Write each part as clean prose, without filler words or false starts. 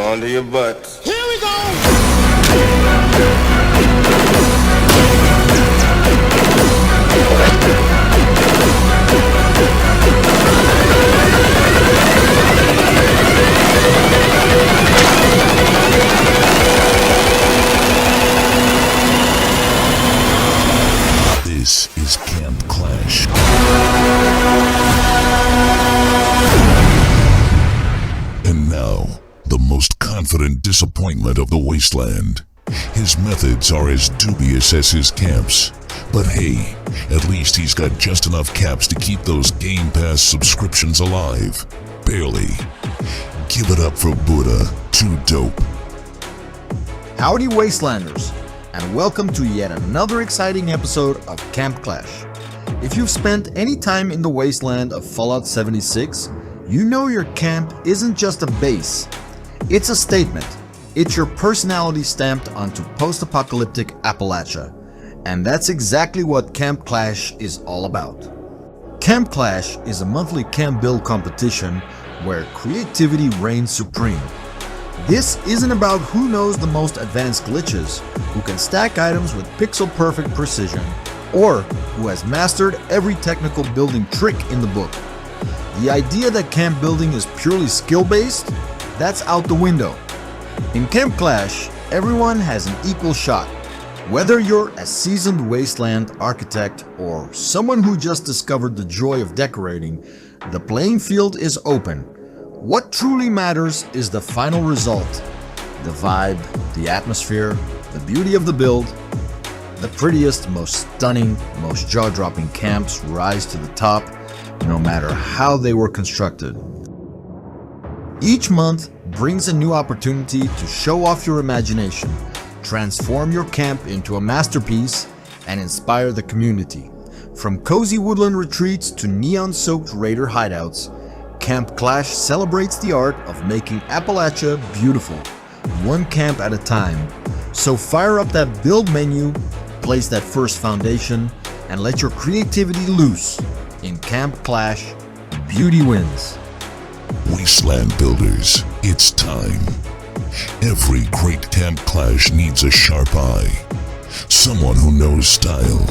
Onto your butts. Here we go! This is Camp Clash. And now, the most confident disappointment of the Wasteland. His methods are as dubious as his camps. But hey, at least he's got just enough caps to keep those Game Pass subscriptions alive. Barely. Give it up for Buddha, too dope. Howdy Wastelanders, and welcome to yet another exciting episode of Camp Clash. If you've spent any time in the wasteland of Fallout 76, you know your camp isn't just a base. It's a statement. It's your personality stamped onto post-apocalyptic Appalachia. And that's exactly what Camp Clash is all about. Camp Clash is a monthly camp build competition where creativity reigns supreme. This isn't about who knows the most advanced glitches, who can stack items with pixel-perfect precision, or who has mastered every technical building trick in the book. The idea that camp building is purely skill-based? That's out the window. In Camp Clash, everyone has an equal shot. Whether you're a seasoned wasteland architect or someone who just discovered the joy of decorating, the playing field is open. What truly matters is the final result. The vibe, the atmosphere, the beauty of the build. The prettiest, most stunning, most jaw-dropping camps rise to the top, no matter how they were constructed. Each month brings a new opportunity to show off your imagination, transform your camp into a masterpiece, and inspire the community. From cozy woodland retreats to neon-soaked raider hideouts, Camp Clash celebrates the art of making Appalachia beautiful, one camp at a time. So fire up that build menu, place that first foundation, and let your creativity loose. In Camp Clash, beauty wins. Wasteland Builders, it's time. Every great Camp Clash needs a sharp eye. Someone who knows style.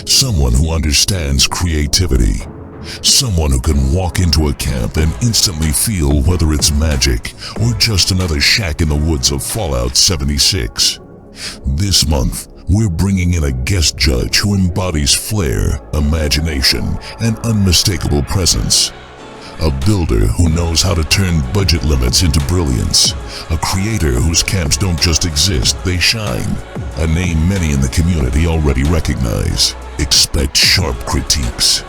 Someone who understands creativity. Someone who can walk into a camp and instantly feel whether it's magic or just another shack in the woods of Fallout 76. This month, we're bringing in a guest judge who embodies flair, imagination, and unmistakable presence. A builder who knows how to turn budget limits into brilliance. A creator whose camps don't just exist, they shine. A name many in the community already recognize. Expect sharp critiques.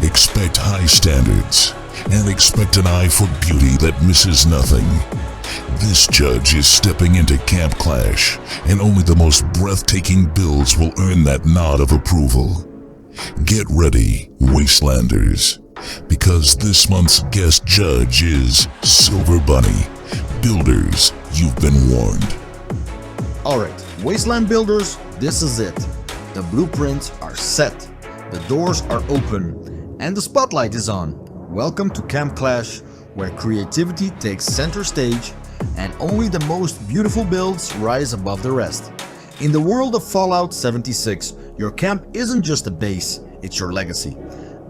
Expect high standards. And expect an eye for beauty that misses nothing. This judge is stepping into Camp Clash, and only the most breathtaking builds will earn that nod of approval. Get ready, Wastelanders. Because this month's guest judge is Silver Bunny. Builders, you've been warned. Alright, Wasteland Builders, this is it. The blueprints are set, the doors are open, and the spotlight is on. Welcome to Camp Clash, where creativity takes center stage, and only the most beautiful builds rise above the rest. In the world of Fallout 76, your camp isn't just a base, it's your legacy.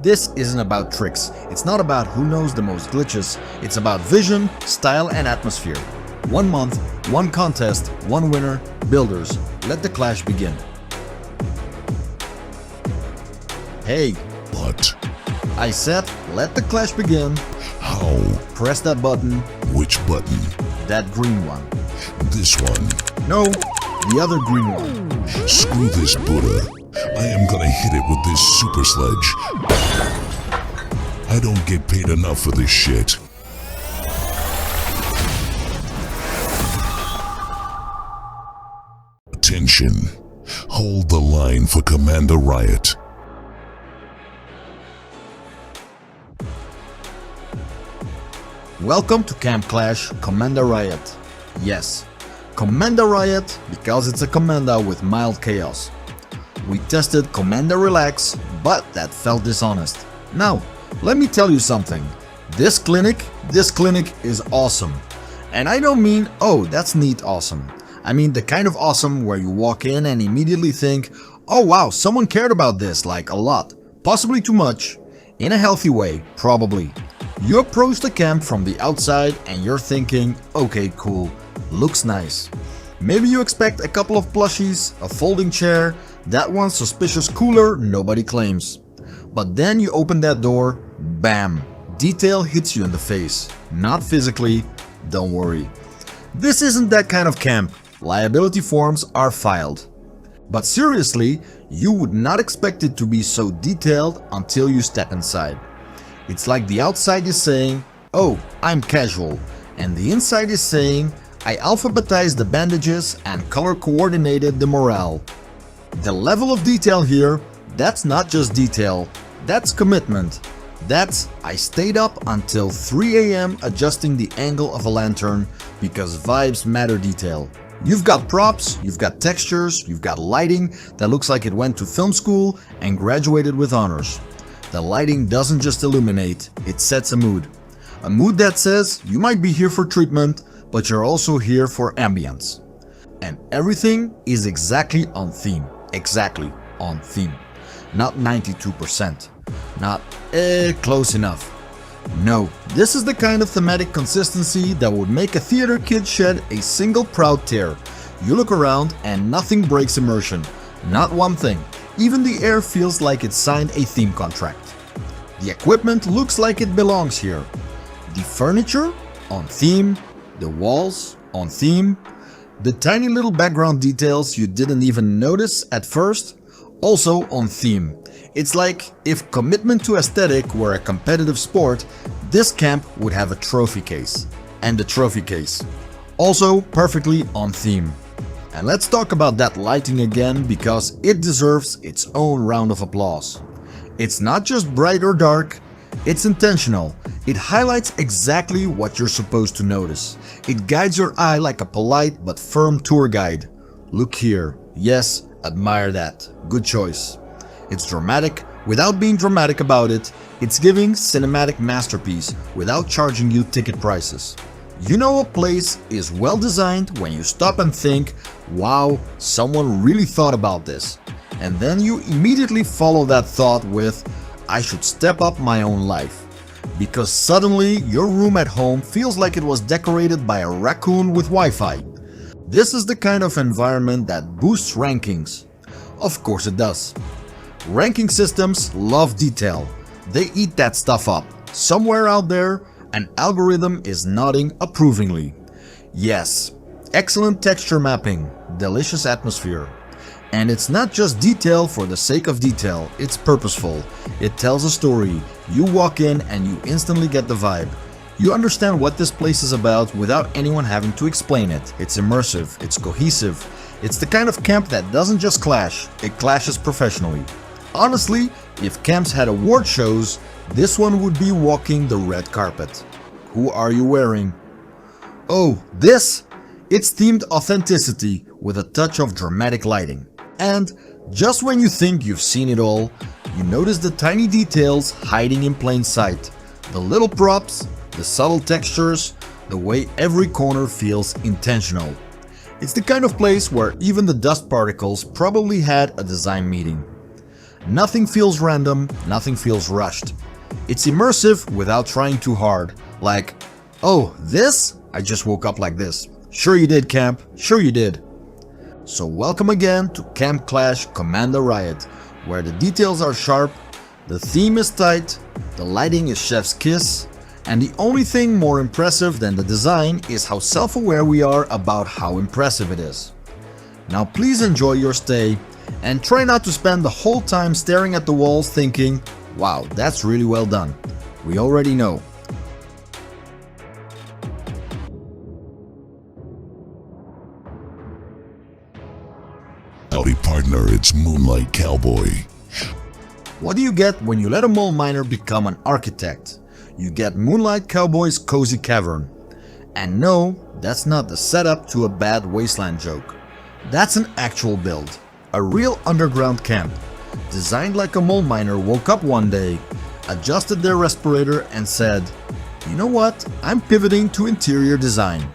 This isn't about tricks, it's not about who knows the most glitches, it's about vision, style, and atmosphere. 1 month, 1 contest, 1 winner. Builders, let the clash begin. Hey. What? I said, let the clash begin. How? Press that button. Which button? That green one. This one? No, the other green one. Screw this Buddha. I am gonna hit it with this super sledge. I don't get paid enough for this shit. Attention. Hold the line for Commander Riot. Welcome to Camp Clash, Commander Riot. Yes, Commander Riot because it's a commander with mild chaos. We tested Commander Relax, but that felt dishonest. Now, let me tell you something. This clinic is awesome. And I don't mean, oh, that's neat awesome. I mean the kind of awesome where you walk in and immediately think, oh wow, someone cared about this, like a lot. Possibly too much. In a healthy way, probably. You approach the camp from the outside and you're thinking, okay, cool, looks nice. Maybe you expect a couple of plushies, a folding chair, that one suspicious cooler nobody claims. But then you open that door, bam, detail hits you in the face. Not physically, don't worry. This isn't that kind of camp. Liability forms are filed. But seriously, you would not expect it to be so detailed until you step inside. It's like the outside is saying, oh, I'm casual, and the inside is saying, I alphabetized the bandages and color coordinated the morale. The level of detail here, that's not just detail, that's commitment. That's, I stayed up until 3 AM adjusting the angle of a lantern because vibes matter detail. You've got props, you've got textures, you've got lighting that looks like it went to film school and graduated with honors. The lighting doesn't just illuminate, it sets a mood. A mood that says you might be here for treatment, but you're also here for ambience. And everything is exactly on theme. Exactly on theme. Not 92%. Not close enough. No, this is the kind of thematic consistency that would make a theater kid shed a single proud tear. You look around and nothing breaks immersion. Not one thing. Even the air feels like it signed a theme contract. The equipment looks like it belongs here. The furniture? On theme. The walls? On theme. The tiny little background details you didn't even notice at first? Also on theme. It's like if commitment to aesthetic were a competitive sport, this camp would have a trophy case. And the trophy case. Also perfectly on theme. And let's talk about that lighting again because it deserves its own round of applause. It's not just bright or dark, it's intentional. It highlights exactly what you're supposed to notice. It guides your eye like a polite but firm tour guide. Look here. Yes, admire that. Good choice. It's dramatic without being dramatic about it. It's giving cinematic masterpiece without charging you ticket prices. You know a place is well designed when you stop and think, wow, someone really thought about this. And then you immediately follow that thought with, I should step up my own life. Because suddenly your room at home feels like it was decorated by a raccoon with Wi-Fi. This is the kind of environment that boosts rankings. Of course it does. Ranking systems love detail. They eat that stuff up. Somewhere out there, an algorithm is nodding approvingly. Yes, excellent texture mapping, delicious atmosphere. And it's not just detail for the sake of detail, it's purposeful. It tells a story. You walk in and you instantly get the vibe. You understand what this place is about without anyone having to explain it. It's immersive, it's cohesive. It's the kind of camp that doesn't just clash, it clashes professionally. Honestly, if camps had award shows, this one would be walking the red carpet. Who are you wearing? Oh, this? It's themed authenticity with a touch of dramatic lighting. And just when you think you've seen it all, you notice the tiny details hiding in plain sight. The little props, the subtle textures, the way every corner feels intentional. It's the kind of place where even the dust particles probably had a design meeting. Nothing feels random, nothing feels rushed. It's immersive without trying too hard. Like, oh, this? I just woke up like this. Sure you did, Camp. Sure you did. So welcome again to Camp Clash Commander Riot, where the details are sharp, the theme is tight, the lighting is chef's kiss, and the only thing more impressive than the design is how self-aware we are about how impressive it is. Now please enjoy your stay, and try not to spend the whole time staring at the walls thinking, wow, that's really well done. We already know. Howdy partner, it's Moonlight Cowboy. What do you get when you let a mole miner become an architect? You get Moonlight Cowboy's cozy cavern. And no, that's not the setup to a bad Wasteland joke. That's an actual build. A real underground camp. Designed like a mole miner woke up one day, adjusted their respirator and said, you know what, I'm pivoting to interior design.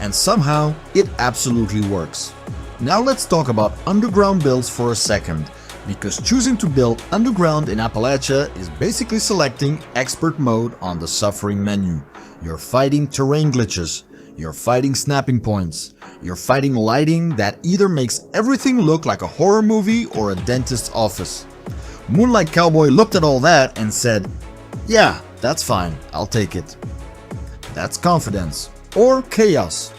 and somehow it absolutely works. Now let's talk about underground builds for a second, because choosing to build underground in Appalachia is basically selecting expert mode on the suffering menu. You're fighting terrain glitches, you're fighting snapping points, you're fighting lighting that either makes everything look like a horror movie or a dentist's office. Moonlight Cowboy looked at all that and said, "Yeah, that's fine, I'll take it." That's confidence. Or chaos.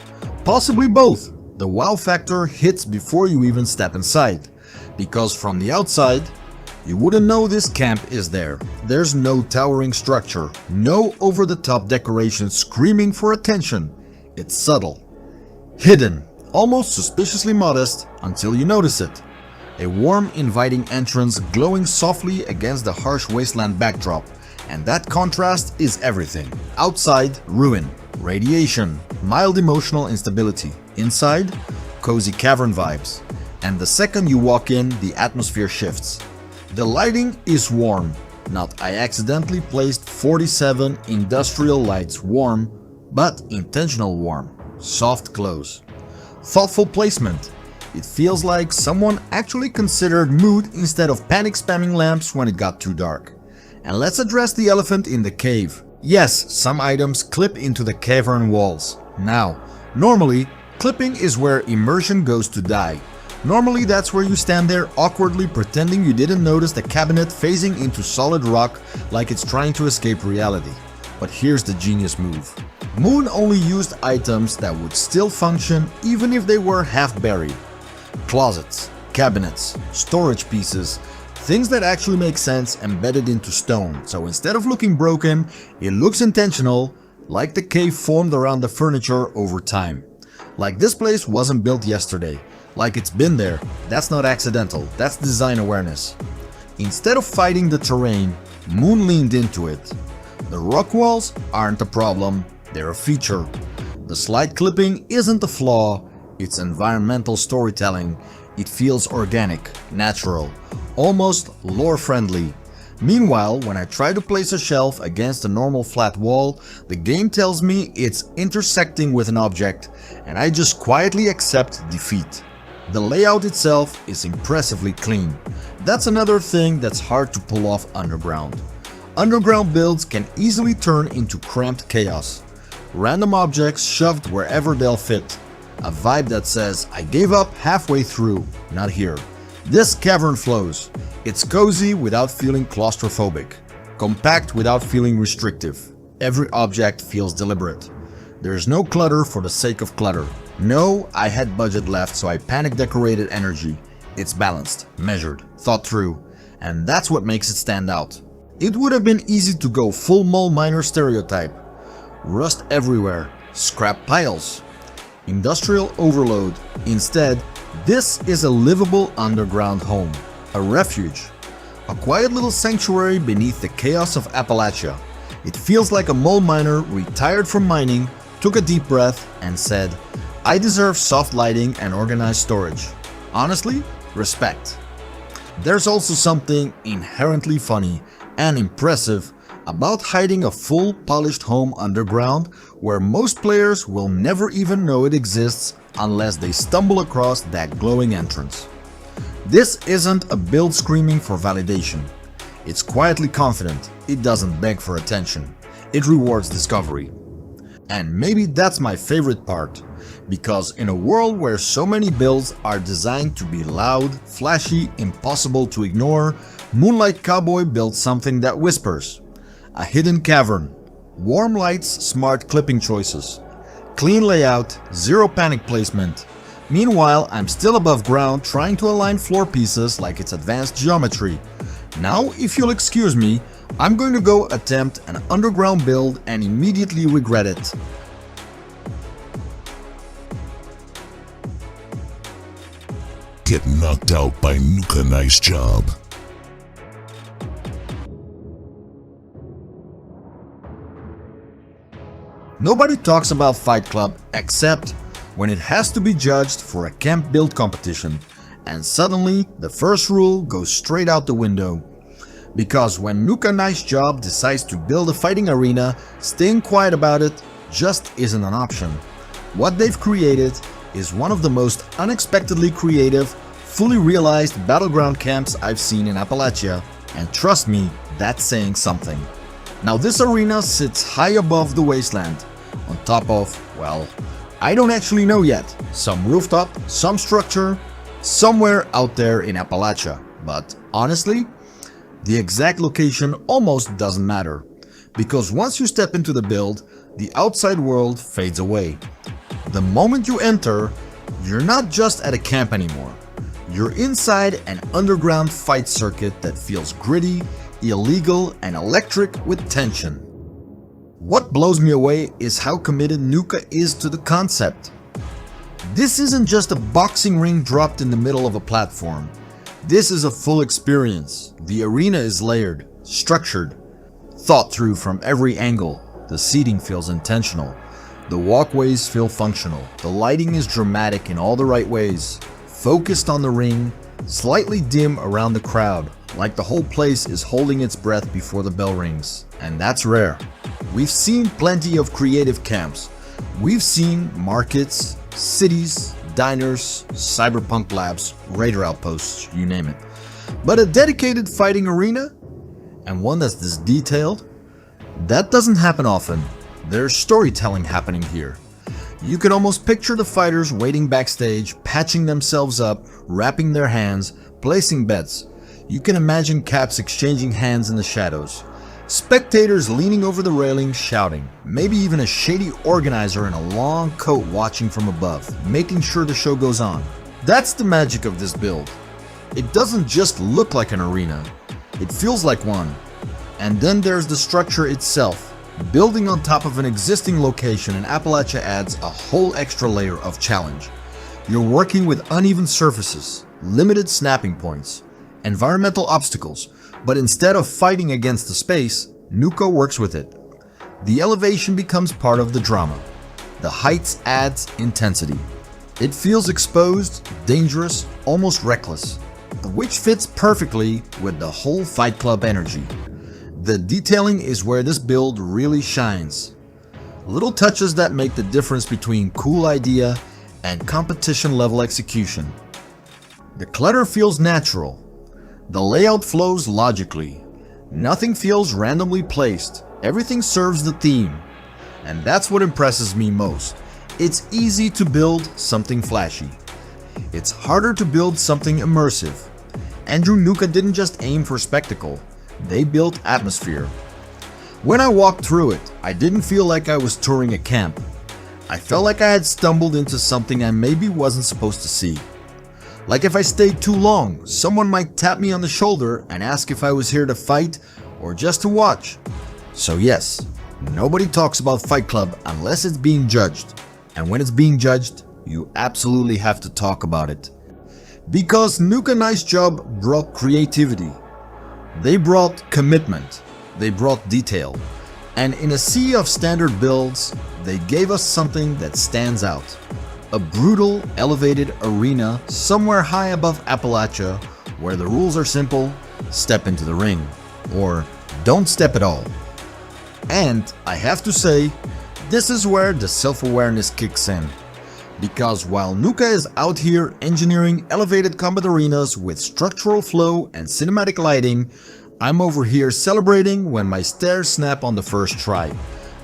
Possibly both. The wow factor hits before you even step inside. Because from the outside, you wouldn't know this camp is there. There's no towering structure, no over-the-top decoration screaming for attention. It's subtle. Hidden, almost suspiciously modest until you notice it. A warm, inviting entrance glowing softly against the harsh wasteland backdrop, and that contrast is everything. Outside, ruin, radiation, mild emotional instability. Inside, cozy cavern vibes. And the second you walk in, the atmosphere shifts. The lighting is warm, not I accidentally placed 47 industrial lights warm, but intentional warm, soft glows. Thoughtful placement. It feels like someone actually considered mood instead of panic spamming lamps when it got too dark. And let's address the elephant in the cave. Yes, some items clip into the cavern walls. Now, normally, clipping is where immersion goes to die. Normally that's where you stand there awkwardly pretending you didn't notice the cabinet phasing into solid rock like it's trying to escape reality. But here's the genius move. Moon only used items that would still function even if they were half buried. Closets, cabinets, storage pieces, things that actually make sense embedded into stone, so instead of looking broken, it looks intentional, like the cave formed around the furniture over time. Like this place wasn't built yesterday, like it's been there. That's not accidental, that's design awareness. Instead of fighting the terrain, Moon leaned into it. The rock walls aren't a problem, they're a feature. The slide clipping isn't a flaw, it's environmental storytelling. It feels organic, natural, almost lore-friendly. Meanwhile, when I try to place a shelf against a normal flat wall, the game tells me it's intersecting with an object, and I just quietly accept defeat. The layout itself is impressively clean. That's another thing that's hard to pull off underground. Underground builds can easily turn into cramped chaos. Random objects shoved wherever they'll fit. A vibe that says, I gave up halfway through, not here. This cavern flows. It's cozy without feeling claustrophobic, compact without feeling restrictive. Every object feels deliberate. There's no clutter for the sake of clutter. No, I had budget left so I panic decorated energy. It's balanced, measured, thought through, and that's what makes it stand out. It would have been easy to go full mole miner stereotype. Rust everywhere, scrap piles, industrial overload. Instead, this is a livable underground home, a refuge, a quiet little sanctuary beneath the chaos of Appalachia. It feels like a mole miner retired from mining, took a deep breath and said, I deserve soft lighting and organized storage. Honestly, respect. There's also something inherently funny and impressive about hiding a full polished home underground where most players will never even know it exists unless they stumble across that glowing entrance. This isn't a build screaming for validation. It's quietly confident, it doesn't beg for attention, it rewards discovery. And maybe that's my favorite part, because in a world where so many builds are designed to be loud, flashy, impossible to ignore, Moonlight Cowboy built something that whispers. A hidden cavern, warm lights, smart clipping choices, clean layout, zero panic placement. Meanwhile, I'm still above ground trying to align floor pieces like it's advanced geometry. Now, if you'll excuse me, I'm going to go attempt an underground build and immediately regret it. Get knocked out by Nuka Nice Job. Nobody talks about Fight Club except when it has to be judged for a camp build competition, and suddenly the first rule goes straight out the window. Because when Nuka Nice Job decides to build a fighting arena, staying quiet about it just isn't an option. What they've created is one of the most unexpectedly creative, fully realized battleground camps I've seen in Appalachia, and trust me, that's saying something. Now this arena sits high above the Wasteland, on top of, well, I don't actually know yet, some rooftop, some structure, somewhere out there in Appalachia, but honestly, the exact location almost doesn't matter, because once you step into the build, the outside world fades away. The moment you enter, you're not just at a camp anymore. You're inside an underground fight circuit that feels gritty, illegal, and electric with tension. What blows me away is how committed Nuka is to the concept. This isn't just a boxing ring dropped in the middle of a platform. This is a full experience. The arena is layered, structured, thought through from every angle. The seating feels intentional. The walkways feel functional. The lighting is dramatic in all the right ways. Focused on the ring, slightly dim around the crowd, like the whole place is holding its breath before the bell rings. And that's rare. We've seen plenty of creative camps. We've seen markets, cities, diners, cyberpunk labs, raider outposts, you name it. But a dedicated fighting arena, and one that's this detailed, that doesn't happen often. There's storytelling happening here. You can almost picture the fighters waiting backstage, patching themselves up, wrapping their hands, placing bets. You can imagine caps exchanging hands in the shadows. Spectators leaning over the railing shouting, maybe even a shady organizer in a long coat watching from above, making sure the show goes on. That's the magic of this build. It doesn't just look like an arena, it feels like one. And then there's the structure itself. Building on top of an existing location in Appalachia adds a whole extra layer of challenge. You're working with uneven surfaces, limited snapping points, environmental obstacles, but instead of fighting against the space, Nuka works with it. The elevation becomes part of the drama. The heights adds intensity. It feels exposed, dangerous, almost reckless, which fits perfectly with the whole Fight Club energy. The detailing is where this build really shines. Little touches that make the difference between cool idea and competition level execution. The clutter feels natural. The layout flows logically. Nothing feels randomly placed. Everything serves the theme. And that's what impresses me most. It's easy to build something flashy. It's harder to build something immersive. Andrew Nuka didn't just aim for spectacle. They built atmosphere. When I walked through it, I didn't feel like I was touring a camp. I felt like I had stumbled into something I maybe wasn't supposed to see. Like if I stayed too long, someone might tap me on the shoulder and ask if I was here to fight or just to watch. So yes, nobody talks about Fight Club unless it's being judged. And when it's being judged, you absolutely have to talk about it. Because Nuka Nice Job brought creativity. They brought commitment. They brought detail. And in a sea of standard builds, they gave us something that stands out. A brutal, elevated arena somewhere high above Appalachia where the rules are simple: step into the ring, or don't step at all. And I have to say, this is where the self-awareness kicks in. Because while Nuka is out here engineering elevated combat arenas with structural flow and cinematic lighting, I'm over here celebrating when my stairs snap on the first try.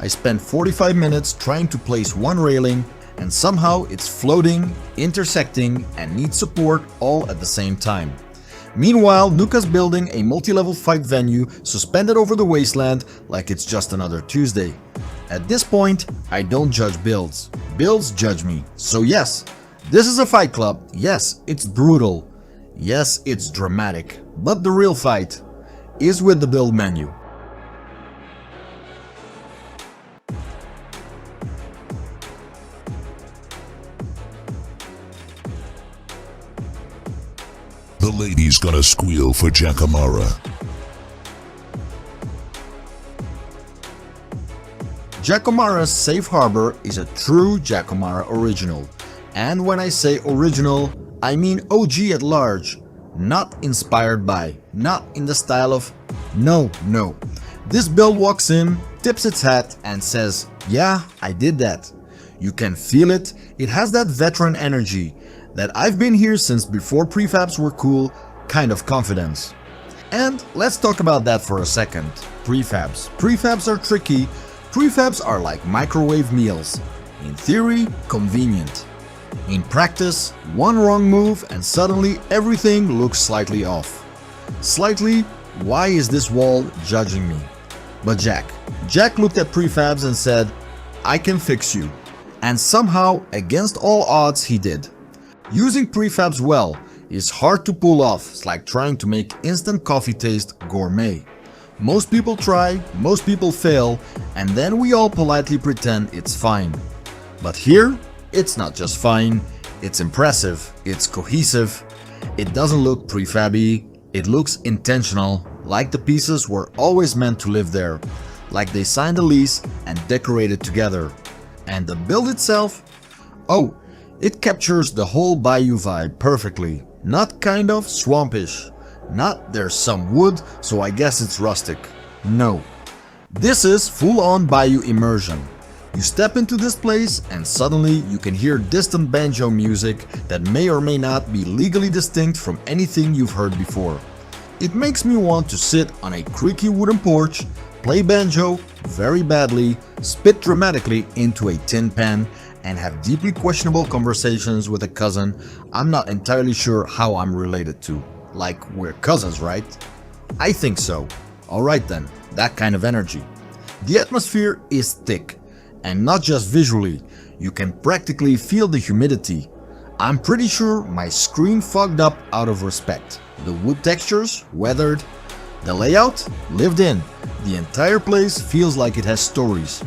I spent 45 minutes trying to place one railing, and somehow it's floating, intersecting, and needs support all at the same time. Meanwhile, Nuka's building a multi-level fight venue suspended over the Wasteland like it's just another Tuesday. At this point, I don't judge builds. Builds judge me. So yes, this is a Fight Club. Yes, it's brutal. Yes, it's dramatic. But the real fight is with the build menu. The lady's gonna squeal for Jakamara. Jakamara's Safe Harbor is a true Jakamara original. And when I say original, I mean OG at large. Not inspired by, not in the style of, no. This build walks in, tips its hat, and says, yeah, I did that. You can feel it, it has that veteran energy, that I've been here since before prefabs were cool kind of confidence. And let's talk about that for a second. Prefabs. Prefabs are tricky. Prefabs are like microwave meals. In theory, convenient. In practice, one wrong move and suddenly everything looks slightly off. Slightly, why is this wall judging me? But Jack looked at prefabs and said, I can fix you. And somehow, against all odds, he did. Using prefabs well is hard to pull off. It's like trying to make instant coffee taste gourmet. Most people try, most people fail, and then we all politely pretend it's fine. But here, it's not just fine, it's impressive, it's cohesive, it doesn't look prefab-y, it looks intentional, like the pieces were always meant to live there, like they signed a lease and decorated together. And the build itself? Oh, it captures the whole bayou vibe perfectly. Not kind of swampish. Not there's some wood, so I guess it's rustic. No. This is full-on bayou immersion. You step into this place and suddenly you can hear distant banjo music that may or may not be legally distinct from anything you've heard before. It makes me want to sit on a creaky wooden porch, play banjo very badly, spit dramatically into a tin pan, and have deeply questionable conversations with a cousin I'm not entirely sure how I'm related to. Like, we're cousins, right? I think so. Alright then, that kind of energy. The atmosphere is thick, and not just visually, you can practically feel the humidity. I'm pretty sure my screen fogged up out of respect. The wood textures, weathered. The layout, lived in. The entire place feels like it has stories.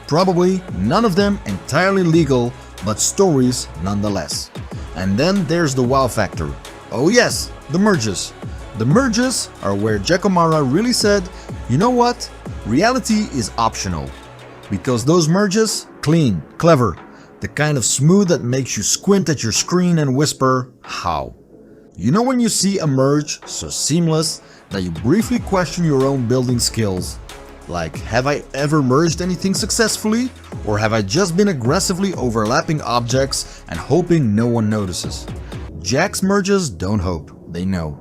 Probably none of them entirely legal, but stories nonetheless. And then there's the wow factor. Oh yes, the merges. The merges are where Jakamara really said, you know what, reality is optional. Because those merges, clean, clever, the kind of smooth that makes you squint at your screen and whisper, how? You know when you see a merge so seamless that you briefly question your own building skills? Like, have I ever merged anything successfully? Or have I just been aggressively overlapping objects and hoping no one notices? Jack's merges don't hope, they know.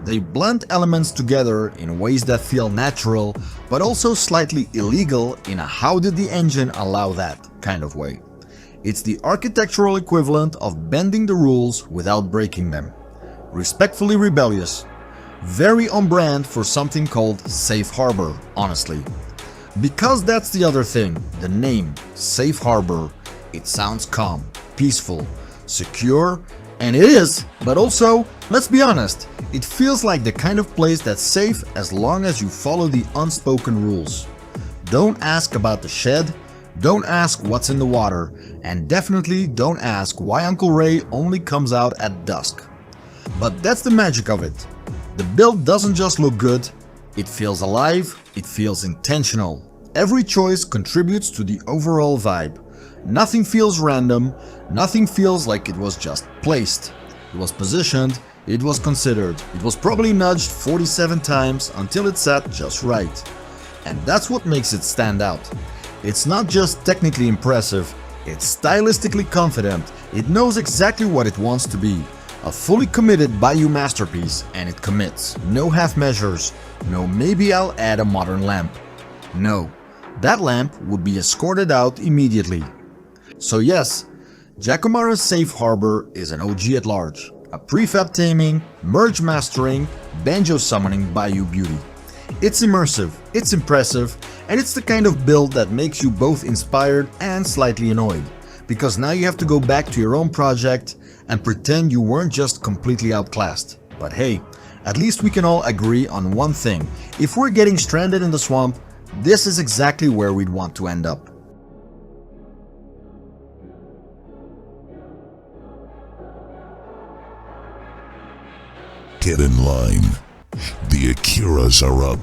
They blend elements together in ways that feel natural, but also slightly illegal in a how did the engine allow that kind of way. It's the architectural equivalent of bending the rules without breaking them. Respectfully rebellious. Very on brand for something called Safe Harbor, honestly. Because that's the other thing, the name, Safe Harbor, it sounds calm, peaceful, secure, and it is, but also, let's be honest, it feels like the kind of place that's safe as long as you follow the unspoken rules. Don't ask about the shed, don't ask what's in the water, and definitely don't ask why Uncle Ray only comes out at dusk. But that's the magic of it. The build doesn't just look good, it feels alive, it feels intentional. Every choice contributes to the overall vibe. Nothing feels random, nothing feels like it was just placed. It was positioned, it was considered, it was probably nudged 47 times until it sat just right. And that's what makes it stand out. It's not just technically impressive, it's stylistically confident, it knows exactly what it wants to be. A fully committed bayou masterpiece, and it commits. No half measures, no maybe I'll add a modern lamp. No, that lamp would be escorted out immediately. So yes, Jakamara's Safe Harbor is an OG at large. A prefab taming, merge mastering, banjo summoning bayou beauty. It's immersive, it's impressive, and it's the kind of build that makes you both inspired and slightly annoyed. Because now you have to go back to your own project and pretend you weren't just completely outclassed. But hey, at least we can all agree on one thing. If we're getting stranded in the swamp, this is exactly where we'd want to end up. Get in line. The Akiraas are up.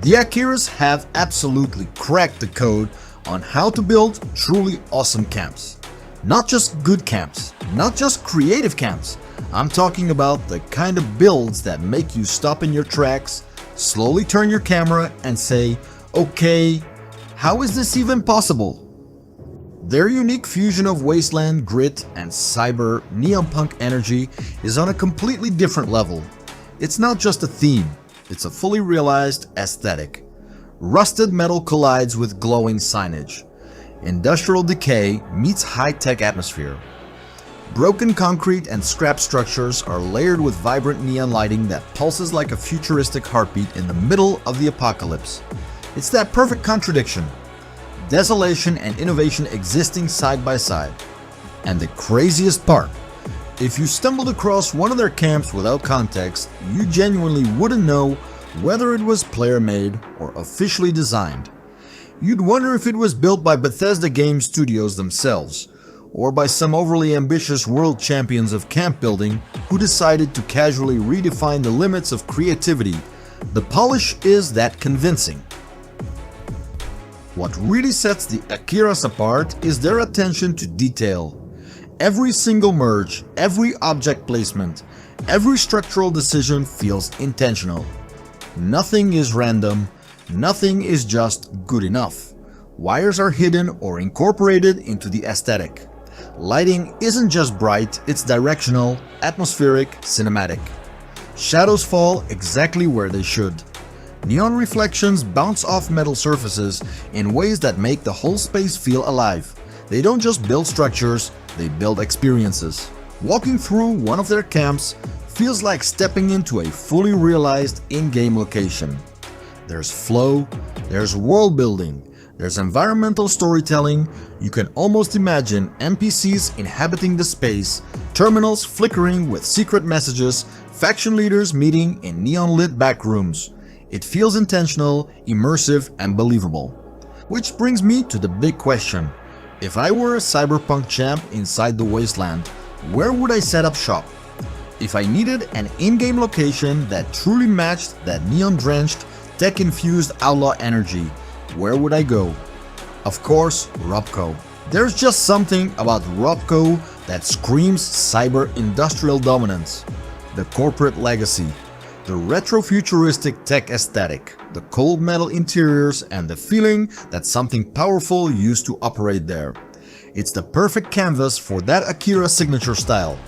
The Akiraas have absolutely cracked the code on how to build truly awesome camps. Not just good camps, not just creative camps. I'm talking about the kind of builds that make you stop in your tracks, slowly turn your camera and say, okay, how is this even possible? Their unique fusion of Wasteland grit and cyber neon punk energy is on a completely different level. It's not just a theme, it's a fully realized aesthetic. Rusted metal collides with glowing signage. Industrial decay meets high-tech atmosphere. Broken concrete and scrap structures are layered with vibrant neon lighting that pulses like a futuristic heartbeat in the middle of the apocalypse. It's that perfect contradiction. Desolation and innovation existing side by side. And the craziest part, if you stumbled across one of their camps without context, you genuinely wouldn't know whether it was player-made or officially designed. You'd wonder if it was built by Bethesda Game Studios themselves, or by some overly ambitious world champions of camp building who decided to casually redefine the limits of creativity. The polish is that convincing. What really sets the Akiraas apart is their attention to detail. Every single merge, every object placement, every structural decision feels intentional. Nothing is random, nothing is just good enough. Wires are hidden or incorporated into the aesthetic. Lighting isn't just bright, it's directional, atmospheric, cinematic. Shadows fall exactly where they should. Neon reflections bounce off metal surfaces in ways that make the whole space feel alive. They don't just build structures, they build experiences. Walking through one of their camps feels like stepping into a fully realized in-game location. There's flow, there's world building, there's environmental storytelling. You can almost imagine NPCs inhabiting the space, terminals flickering with secret messages, faction leaders meeting in neon-lit back rooms. It feels intentional, immersive, and believable. Which brings me to the big question. If I were a cyberpunk champ inside the Wasteland, where would I set up shop? If I needed an in-game location that truly matched that neon-drenched, tech-infused outlaw energy, where would I go? Of course, Robco. There's just something about Robco that screams cyber-industrial dominance. The corporate legacy, the retro-futuristic tech aesthetic, the cold metal interiors, and the feeling that something powerful used to operate there. It's the perfect canvas for that Akira signature style.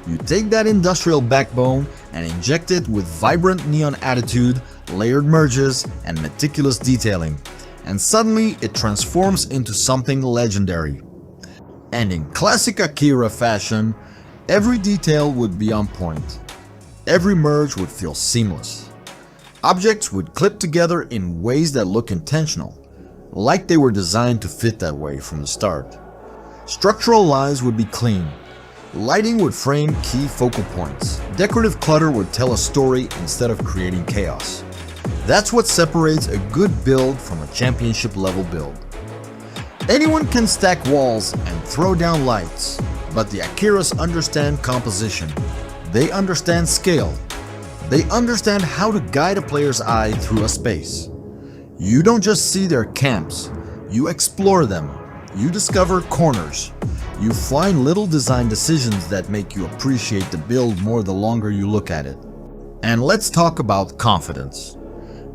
You take that industrial backbone and inject it with vibrant neon attitude, layered merges, and meticulous detailing, and suddenly it transforms into something legendary. And in classic Akira fashion, every detail would be on point. Every merge would feel seamless. Objects would clip together in ways that look intentional, like they were designed to fit that way from the start. Structural lines would be clean. Lighting would frame key focal points. Decorative clutter would tell a story instead of creating chaos. That's what separates a good build from a championship level build. Anyone can stack walls and throw down lights, but the Akiraas understand composition. They understand scale. They understand how to guide a player's eye through a space. You don't just see their camps, you explore them. You discover corners. You find little design decisions that make you appreciate the build more the longer you look at it. And let's talk about confidence.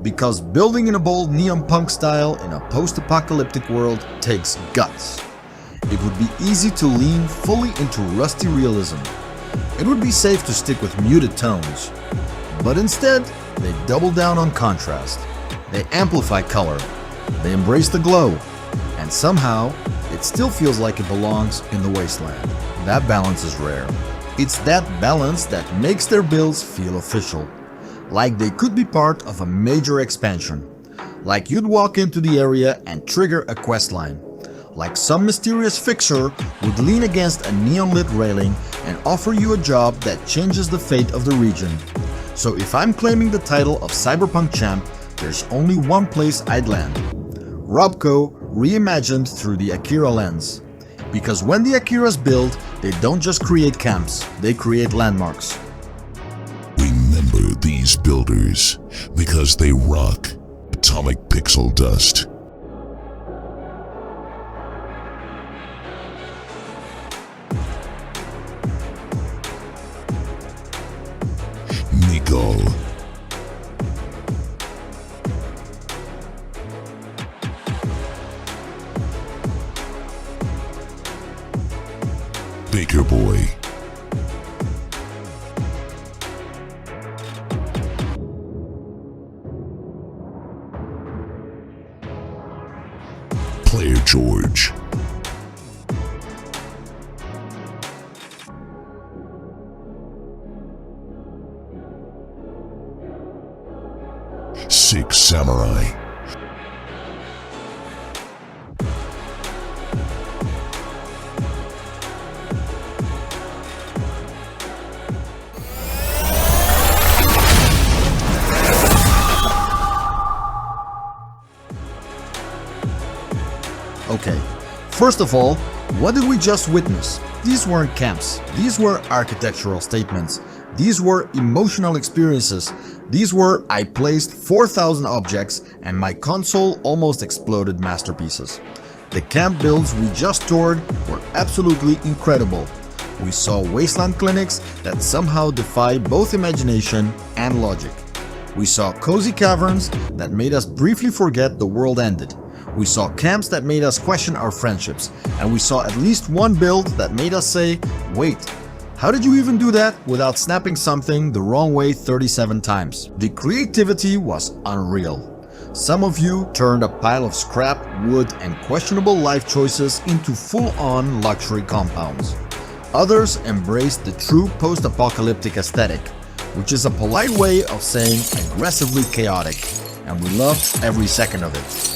Because building in a bold neon punk style in a post-apocalyptic world takes guts. It would be easy to lean fully into rusty realism. It would be safe to stick with muted tones. But instead, they double down on contrast. They amplify color. They embrace the glow. And somehow, it still feels like it belongs in the Wasteland. That balance is rare. It's that balance that makes their builds feel official. Like they could be part of a major expansion. Like you'd walk into the area and trigger a questline. Like some mysterious fixer would lean against a neon-lit railing and offer you a job that changes the fate of the region. So if I'm claiming the title of Cyberpunk Champ, there's only one place I'd land. Robco reimagined through the Akira lens. Because when the Akiraas build, they don't just create camps, they create landmarks. Remember these builders, because they rock atomic pixel dust. NigauD. Cowboy. Player George. Six Samurai. Okay, first of all, what did we just witness? These weren't camps, these were architectural statements, these were emotional experiences, these were I placed 4,000 objects and my console almost exploded masterpieces. The camp builds we just toured were absolutely incredible. We saw wasteland clinics that somehow defy both imagination and logic. We saw cozy caverns that made us briefly forget the world ended. We saw camps that made us question our friendships, and we saw at least one build that made us say, wait, how did you even do that without snapping something the wrong way 37 times? The creativity was unreal. Some of you turned a pile of scrap, wood, and questionable life choices into full-on luxury compounds. Others embraced the true post-apocalyptic aesthetic, which is a polite way of saying aggressively chaotic, and we loved every second of it.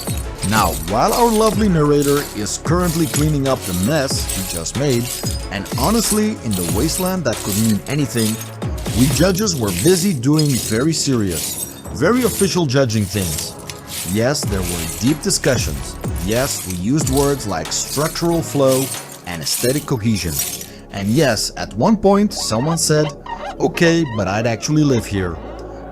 Now, while our lovely narrator is currently cleaning up the mess he just made, and honestly, in the wasteland that could mean anything, we judges were busy doing very serious, very official judging things. Yes, there were deep discussions. Yes, we used words like structural flow and aesthetic cohesion. And yes, at one point, someone said, okay, but I'd actually live here.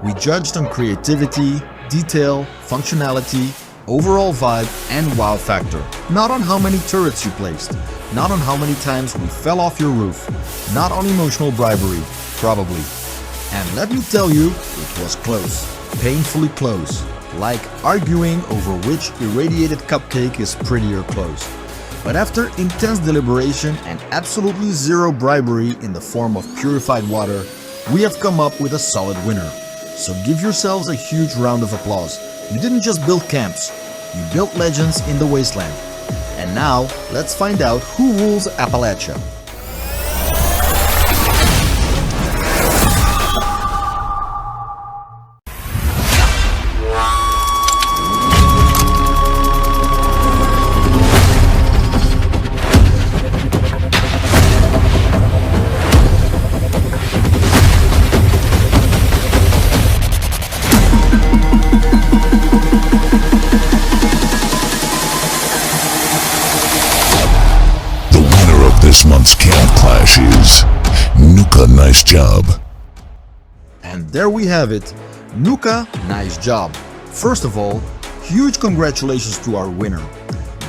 We judged on creativity, detail, functionality, overall vibe, and wow factor. Not on how many turrets you placed, not on how many times we fell off your roof, not on emotional bribery, probably. And let me tell you, it was close, painfully close, like arguing over which irradiated cupcake is prettier close. But after intense deliberation and absolutely zero bribery in the form of purified water, we have come up with a solid winner. So give yourselves a huge round of applause. You didn't just build camps, you built legends in the wasteland. And now, let's find out who rules Appalachia. This month's Camp Clash is Nuka Nice Job. And there we have it, Nuka Nice Job. First of all, huge congratulations to our winner.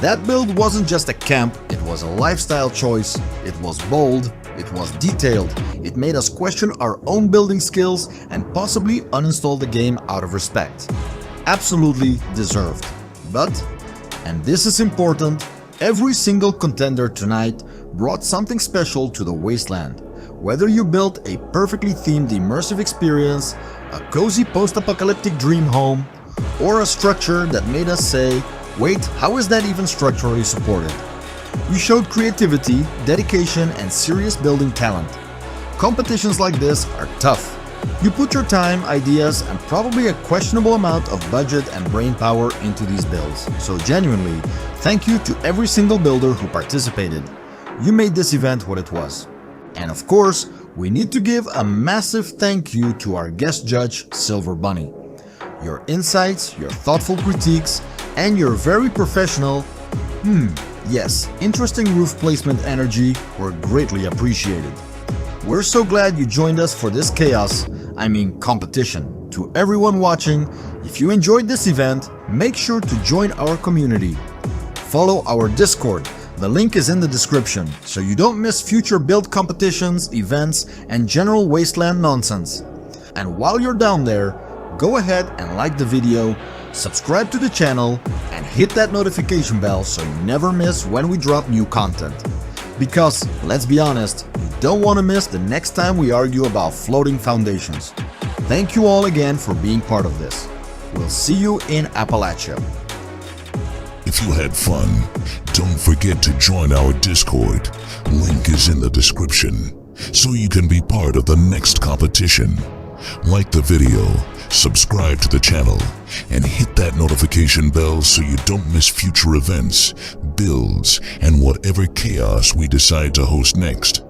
That build wasn't just a camp, it was a lifestyle choice, it was bold, it was detailed, it made us question our own building skills and possibly uninstall the game out of respect. Absolutely deserved. But, and this is important, every single contender tonight brought something special to the wasteland. Whether you built a perfectly themed immersive experience, a cozy post-apocalyptic dream home, or a structure that made us say, wait, how is that even structurally supported? You showed creativity, dedication, and serious building talent. Competitions like this are tough. You put your time, ideas, and probably a questionable amount of budget and brainpower into these builds. So genuinely, thank you to every single builder who participated. You made this event what it was. And of course, we need to give a massive thank you to our guest judge, Silver Bunny. Your insights, your thoughtful critiques, and your very professional, yes, interesting roof placement energy were greatly appreciated. We're so glad you joined us for this chaos, competition. To everyone watching, if you enjoyed this event, make sure to join our community. Follow our Discord. The link is in the description, so you don't miss future build competitions, events, and general wasteland nonsense. And while you're down there, go ahead and like the video, subscribe to the channel, and hit that notification bell so you never miss when we drop new content. Because, let's be honest, you don't want to miss the next time we argue about floating foundations. Thank you all again for being part of this. We'll see you in Appalachia. If you had fun, don't forget to join our Discord. Link is in the description, so you can be part of the next competition. Like the video, subscribe to the channel, and hit that notification bell so you don't miss future events, builds, and whatever chaos we decide to host next.